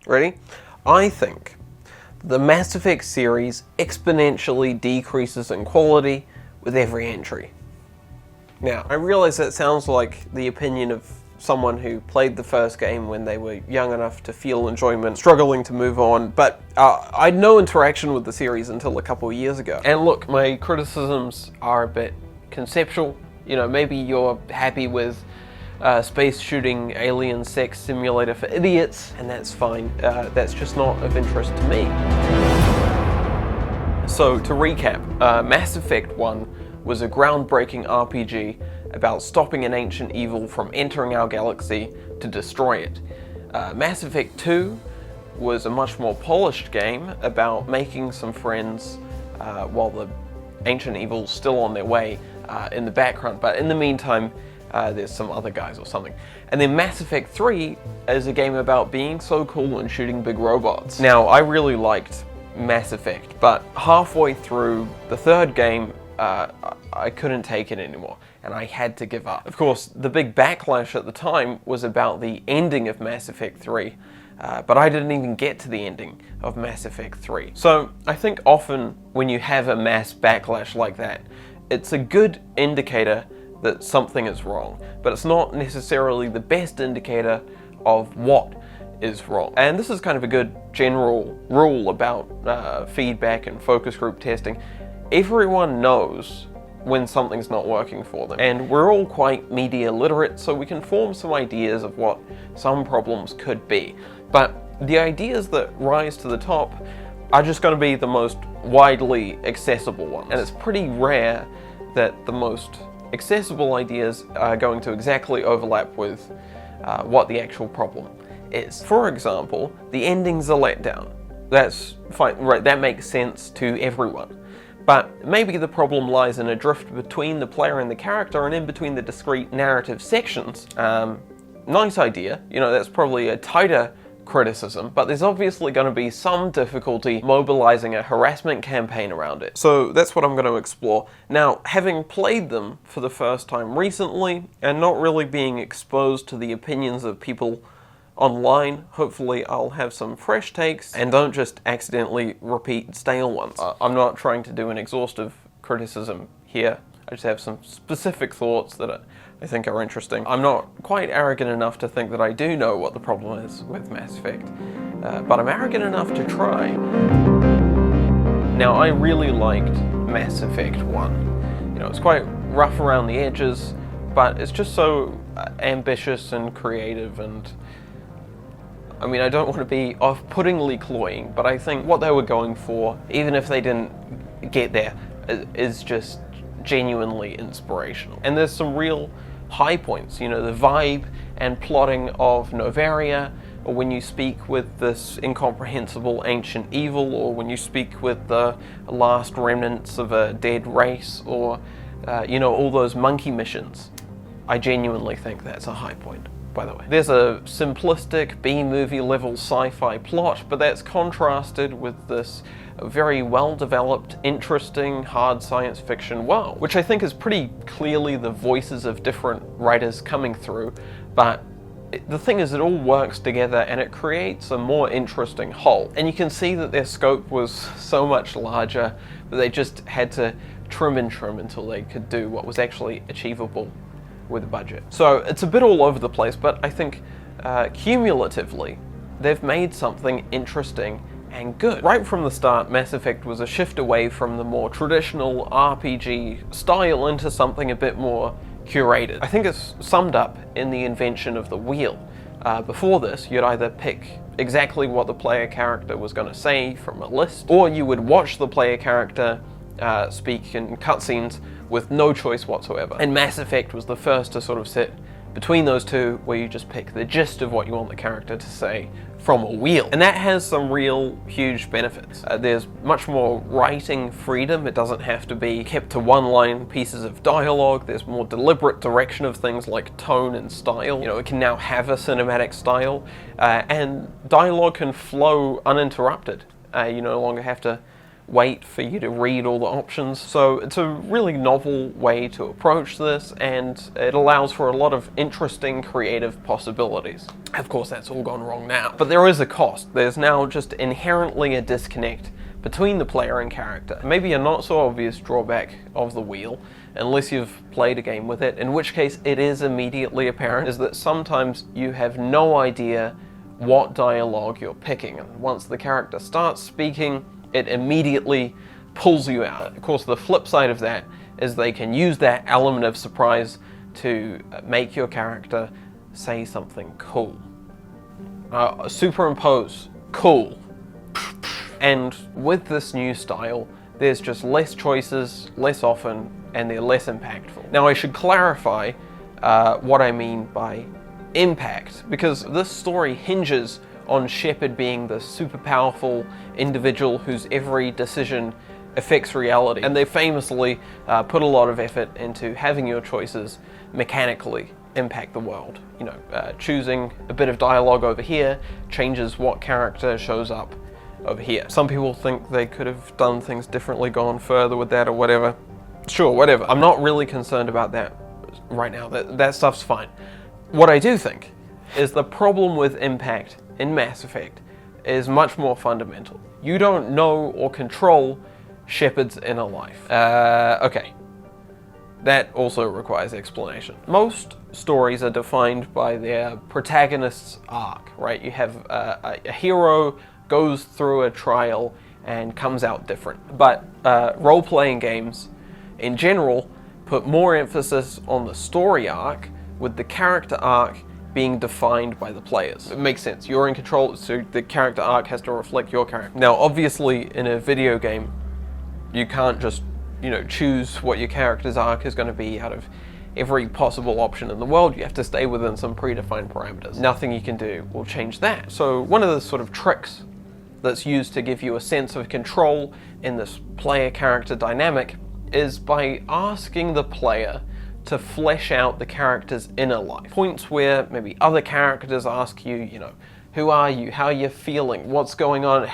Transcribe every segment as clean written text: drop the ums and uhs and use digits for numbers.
Ready? I think the Mass Effect series exponentially decreases in quality with every entry. Now, I realize that sounds like the opinion of someone who played the first game when they were young enough to feel enjoyment, struggling to move on, but I had no interaction with the series until a couple of years ago. And look, my criticisms are a bit conceptual. You know, maybe you're happy with space shooting alien sex simulator for idiots, and that's fine. That's just not of interest to me. So to recap, Mass Effect 1 was a groundbreaking RPG about stopping an ancient evil from entering our galaxy to destroy it. Mass Effect 2 was a much more polished game about making some friends while the ancient evil's still on their way in the background, but in the meantime there's some other guys or something. And then Mass Effect 3 is a game about being so cool and shooting big robots. Now, I really liked Mass Effect, but halfway through the third game, I couldn't take it anymore, and I had to give up. Of course, the big backlash at the time was about the ending of Mass Effect 3, but I didn't even get to the ending of Mass Effect 3. So I think often when you have a mass backlash like that, it's a good indicator that something is wrong, but it's not necessarily the best indicator of what is wrong. And this is kind of a good general rule about feedback and focus group testing. Everyone knows when something's not working for them, and we're all quite media literate, so we can form some ideas of what some problems could be. But the ideas that rise to the top are just going to be the most widely accessible ones, and it's pretty rare that the most accessible ideas are going to exactly overlap with what the actual problem is. For example, the ending's a letdown. That's fine, right? That makes sense to everyone. But maybe the problem lies in a drift between the player and the character and in between the discrete narrative sections. Nice idea, you know, that's probably a tighter criticism, but there's obviously going to be some difficulty mobilizing a harassment campaign around it. So that's what I'm going to explore. Now, having played them for the first time recently, and not really being exposed to the opinions of people online, hopefully I'll have some fresh takes and don't just accidentally repeat stale ones. I'm not trying to do an exhaustive criticism here. I just have some specific thoughts that I think are interesting. I'm not quite arrogant enough to think that I do know what the problem is with Mass Effect, but I'm arrogant enough to try. Now, I really liked Mass Effect 1. You know, it's quite rough around the edges, but it's just so ambitious and creative, and I mean, I don't want to be off-puttingly cloying, but I think what they were going for, even if they didn't get there, is just genuinely inspirational. And there's some real high points, you know, the vibe and plotting of Novaria, or when you speak with this incomprehensible ancient evil, or when you speak with the last remnants of a dead race, or, you know, all those monkey missions. I genuinely think that's a high point, by the way. There's a simplistic B-movie level sci-fi plot, but that's contrasted with this very well-developed, interesting, hard science fiction world, which I think is pretty clearly the voices of different writers coming through, but the thing is, it all works together and it creates a more interesting whole. And you can see that their scope was so much larger, but they just had to trim and trim until they could do what was actually achievable with a budget. So it's a bit all over the place, but I think cumulatively, they've made something interesting and good. Right from the start, Mass Effect was a shift away from the more traditional RPG style into something a bit more curated. I think it's summed up in the invention of the wheel. Before this, you'd either pick exactly what the player character was going to say from a list, or you would watch the player character speak in cutscenes with no choice whatsoever. And Mass Effect was the first to sort of sit between those two, where you just pick the gist of what you want the character to say from a wheel. And that has some real huge benefits. There's much more writing freedom. It doesn't have to be kept to one-line pieces of dialogue. There's more deliberate direction of things like tone and style. You know, it can now have a cinematic style, and dialogue can flow uninterrupted. You no longer have to wait for you to read all the options. So it's a really novel way to approach this, and it allows for a lot of interesting creative possibilities. Of course, that's all gone wrong now. But there is a cost. There's now just inherently a disconnect between the player and character. Maybe a not so obvious drawback of the wheel, unless you've played a game with it, in which case it is immediately apparent, is that sometimes you have no idea what dialogue you're picking, and once the character starts speaking, it immediately pulls you out. Of course, the flip side of that is they can use that element of surprise to make your character say something cool. Superimpose cool. And with this new style, there's just less choices, less often, and they're less impactful. Now, I should clarify what I mean by impact, because this story hinges on Shepard being the super powerful individual whose every decision affects reality. And they famously put a lot of effort into having your choices mechanically impact the world. You know, choosing a bit of dialogue over here changes what character shows up over here. Some people think they could have done things differently, gone further with that or whatever. Sure, whatever. I'm not really concerned about that right now. That stuff's fine. What I do think is the problem with impact in Mass Effect is much more fundamental. You don't know or control Shepard's inner life. Okay. That also requires explanation. Most stories are defined by their protagonist's arc, right? You have a hero goes through a trial and comes out different. But role-playing games, in general, put more emphasis on the story arc, with the character arc being defined by the players. It makes sense. You're in control, so the character arc has to reflect your character. Now, obviously, in a video game, you can't just, choose what your character's arc is going to be out of every possible option in the world. You have to stay within some predefined parameters. Nothing you can do will change that. So one of the sort of tricks that's used to give you a sense of control in this player-character dynamic is by asking the player to flesh out the character's inner life. Points where maybe other characters ask you, who are you? How are you feeling? What's going on?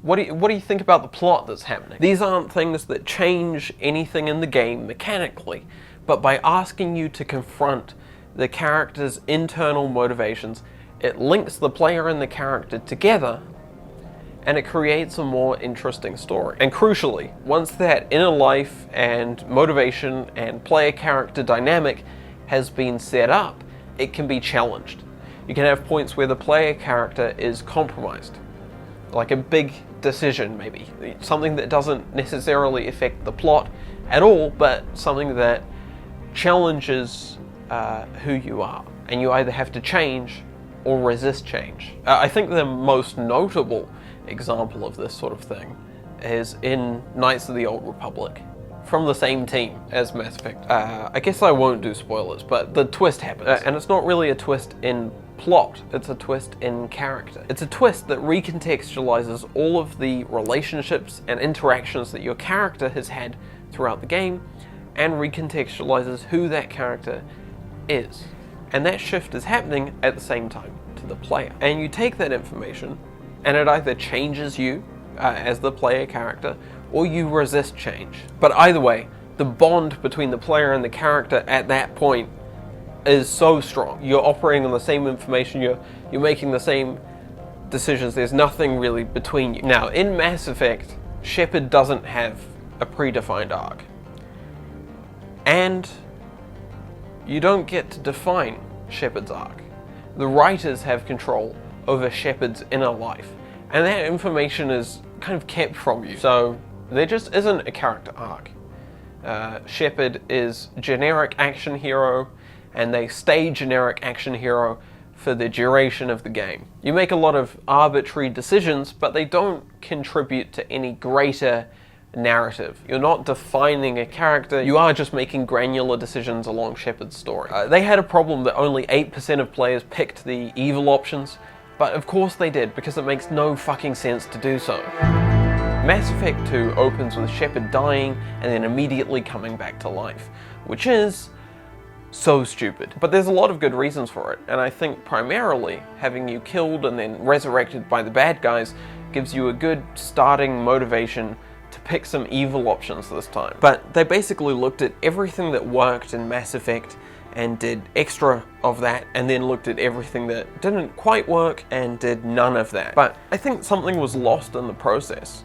What do you think about the plot that's happening? These aren't things that change anything in the game mechanically, but by asking you to confront the character's internal motivations, it links the player and the character together, and it creates a more interesting story. And crucially, once that inner life and motivation and player-character dynamic has been set up, it can be challenged. You can have points where the player character is compromised, like a big decision maybe, something that doesn't necessarily affect the plot at all, but something that challenges who you are, and you either have to change or resist change. I think the most notable example of this sort of thing is in Knights of the Old Republic, from the same team as Mass Effect. I guess I won't do spoilers, but the twist happens, and it's not really a twist in plot, it's a twist in character. It's a twist that recontextualizes all of the relationships and interactions that your character has had throughout the game, and recontextualizes who that character is. And that shift is happening at the same time to the player. And you take that information, and it either changes you as the player character, or you resist change. But either way, the bond between the player and the character at that point is so strong. You're operating on the same information, you're making the same decisions, there's nothing really between you. Now, in Mass Effect, Shepard doesn't have a predefined arc. And you don't get to define Shepard's arc. The writers have control over Shepard's inner life, and that information is kind of kept from you. So there just isn't a character arc. Shepard is generic action hero, and they stay generic action hero for the duration of the game. You make a lot of arbitrary decisions, but they don't contribute to any greater narrative. You're not defining a character, you are just making granular decisions along Shepard's story. They had a problem that only 8% of players picked the evil options, but of course they did, because it makes no fucking sense to do so. Mass Effect 2 opens with Shepard dying and then immediately coming back to life, which is so stupid. But there's a lot of good reasons for it, and I think primarily having you killed and then resurrected by the bad guys gives you a good starting motivation pick some evil options this time. But they basically looked at everything that worked in Mass Effect and did extra of that, and then looked at everything that didn't quite work and did none of that. But I think something was lost in the process.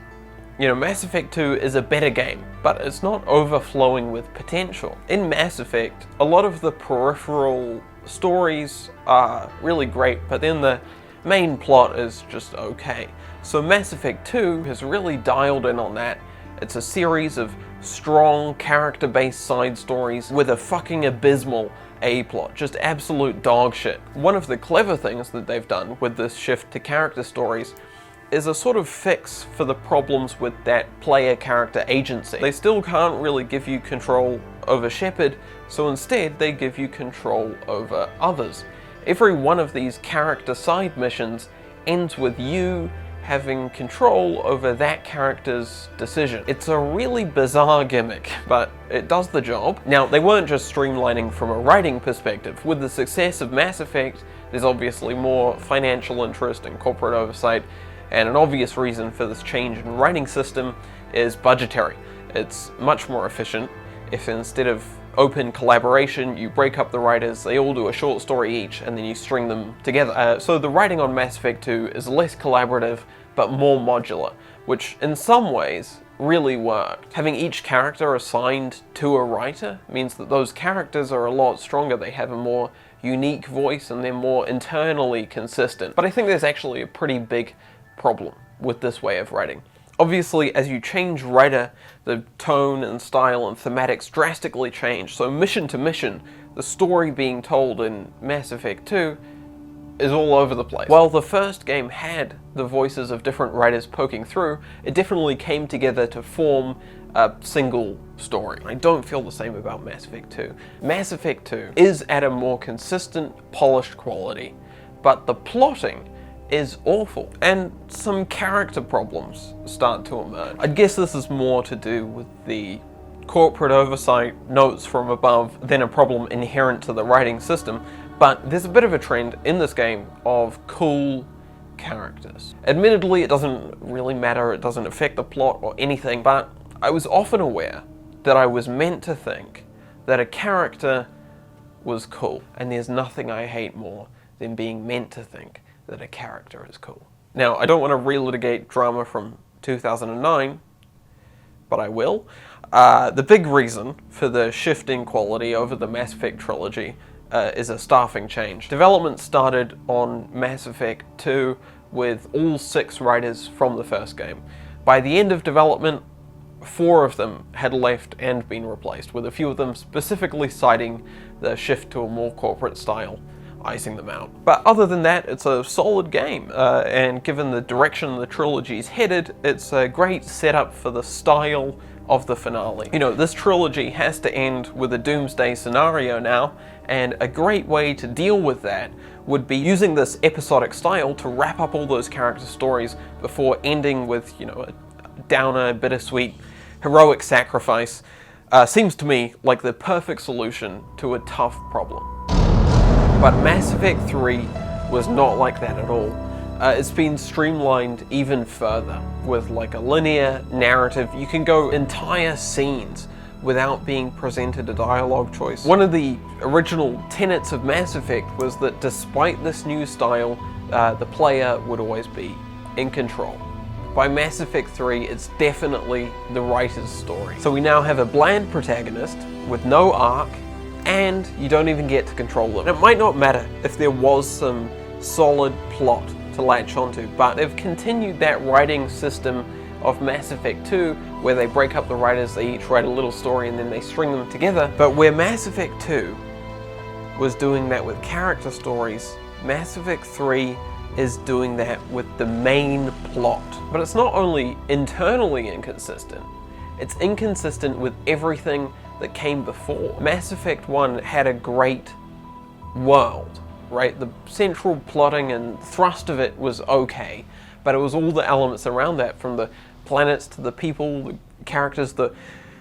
You know, Mass Effect 2 is a better game, but it's not overflowing with potential. In Mass Effect, a lot of the peripheral stories are really great, but then the main plot is just okay. So Mass Effect 2 has really dialed in on that. It's a series of strong, character-based side stories with a fucking abysmal A-plot. Just absolute dog shit. One of the clever things that they've done with this shift to character stories is a sort of fix for the problems with that player character agency. They still can't really give you control over Shepard, so instead they give you control over others. Every one of these character side missions ends with you having control over that character's decision. It's a really bizarre gimmick, but it does the job. Now, they weren't just streamlining from a writing perspective. With the success of Mass Effect, there's obviously more financial interest and corporate oversight, and an obvious reason for this change in writing system is budgetary. It's much more efficient if instead of open collaboration, you break up the writers, they all do a short story each, and then you string them together. So the writing on Mass Effect 2 is less collaborative, but more modular, which in some ways really worked. Having each character assigned to a writer means that those characters are a lot stronger. They have a more unique voice and they're more internally consistent. But I think there's actually a pretty big problem with this way of writing. Obviously, as you change writer, the tone and style and thematics drastically change. So mission to mission, the story being told in Mass Effect 2 is all over the place. While the first game had the voices of different writers poking through, it definitely came together to form a single story. I don't feel the same about Mass Effect 2. Mass Effect 2 is at a more consistent, polished quality, but the plotting is awful, and some character problems start to emerge. I guess this is more to do with the corporate oversight, notes from above, than a problem inherent to the writing system, but there's a bit of a trend in this game of cool characters. Admittedly, it doesn't really matter, it doesn't affect the plot or anything, but I was often aware that I was meant to think that a character was cool, and there's nothing I hate more than being meant to think that a character is cool. Now, I don't want to relitigate drama from 2009, but I will. The big reason for the shift in quality over the Mass Effect trilogy is a staffing change. Development started on Mass Effect 2 with all 6 writers from the first game. By the end of development, 4 of them had left and been replaced, with a few of them specifically citing the shift to a more corporate style icing them out. But other than that, it's a solid game, and given the direction the trilogy's headed, it's a great setup for the style of the finale. You know, this trilogy has to end with a doomsday scenario now, and a great way to deal with that would be using this episodic style to wrap up all those character stories before ending with, you know, a downer, bittersweet, heroic sacrifice. Seems to me like the perfect solution to a tough problem. But Mass Effect 3 was not like that at all. It's been streamlined even further with like a linear narrative. You can go entire scenes without being presented a dialogue choice. One of the original tenets of Mass Effect was that despite this new style, the player would always be in control. By Mass Effect 3, it's definitely the writer's story. So we now have a bland protagonist with no arc, and you don't even get to control them. It might not matter if there was some solid plot to latch onto, but they've continued that writing system of Mass Effect 2, where they break up the writers, they each write a little story and then they string them together. But where Mass Effect 2 was doing that with character stories, Mass Effect 3 is doing that with the main plot. But it's not only internally inconsistent, it's inconsistent with everything that came before. Mass Effect 1 had a great world, right? The central plotting and thrust of it was okay, but it was all the elements around that, from the planets to the people, the characters, the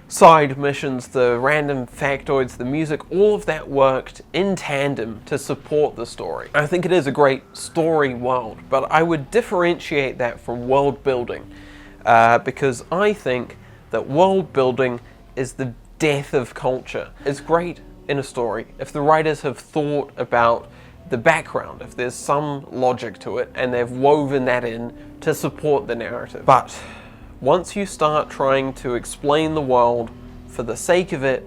side missions, the random factoids, the music, all of that worked in tandem to support the story. I think it is a great story world, but I would differentiate that from world building, because I think that world building is the death of culture. It's great in a story if the writers have thought about the background, if there's some logic to it, and they've woven that in to support the narrative. But once you start trying to explain the world for the sake of it,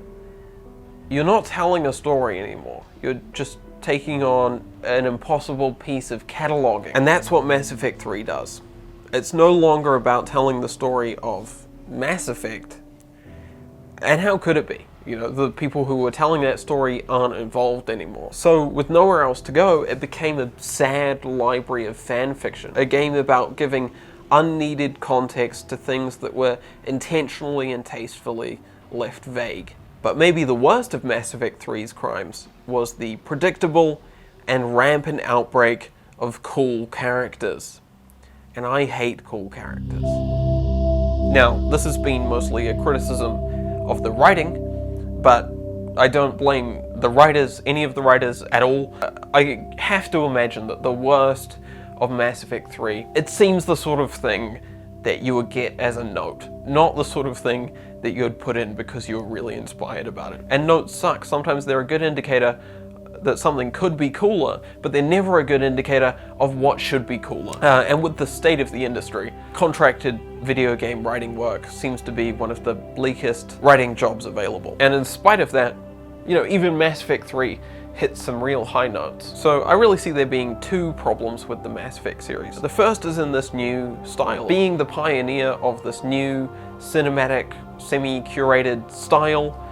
you're not telling a story anymore. You're just taking on an impossible piece of cataloging. And that's what Mass Effect 3 does. It's no longer about telling the story of Mass Effect. And how could it be? You know, the people who were telling that story aren't involved anymore. So with nowhere else to go, it became a sad library of fan fiction. A game about giving unneeded context to things that were intentionally and tastefully left vague. But maybe the worst of Mass Effect 3's crimes was the predictable and rampant outbreak of cool characters. And I hate cool characters. Now, this has been mostly a criticism of the writing, but I don't blame the writers, any of the writers at all. I have to imagine that the worst of Mass Effect 3, it seems the sort of thing that you would get as a note, not the sort of thing that you would put in because you were really inspired about it. And notes suck. Sometimes they're a good indicator that something could be cooler, but they're never a good indicator of what should be cooler. And with the state of the industry, contracted video game writing work seems to be one of the bleakest writing jobs available. And in spite of that, you know, even Mass Effect 3 hits some real high notes. So I really see there being two problems with the Mass Effect series. The first is in this new style. Being the pioneer of this new cinematic, semi-curated style,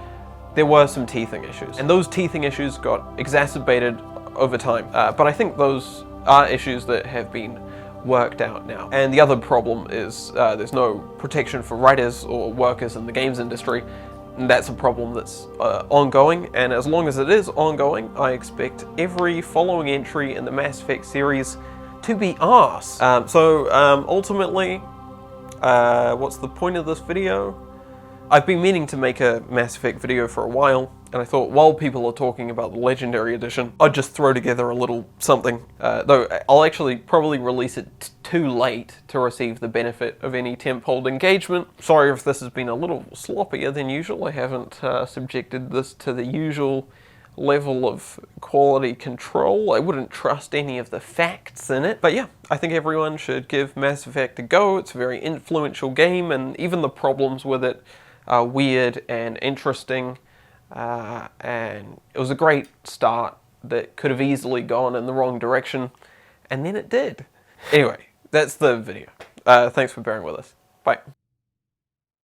there were some teething issues. And those teething issues got exacerbated over time. But I think those are issues that have been worked out now. And the other problem is there's no protection for writers or workers in the games industry. And that's a problem that's ongoing, and as long as it is ongoing, I expect every following entry in the Mass Effect series to be arse. Ultimately, what's the point of this video? I've been meaning to make a Mass Effect video for a while, and I thought while people are talking about the Legendary Edition, I'd just throw together a little something. Though I'll actually probably release it too late to receive the benefit of any temp-hold engagement. Sorry if this has been a little sloppier than usual. I haven't subjected this to the usual level of quality control. I wouldn't trust any of the facts in it. But yeah, I think everyone should give Mass Effect a go. It's a very influential game, and even the problems with it are weird and interesting. And it was a great start that could have easily gone in the wrong direction, and then it did. Anyway, that's the video. Thanks for bearing with us. Bye.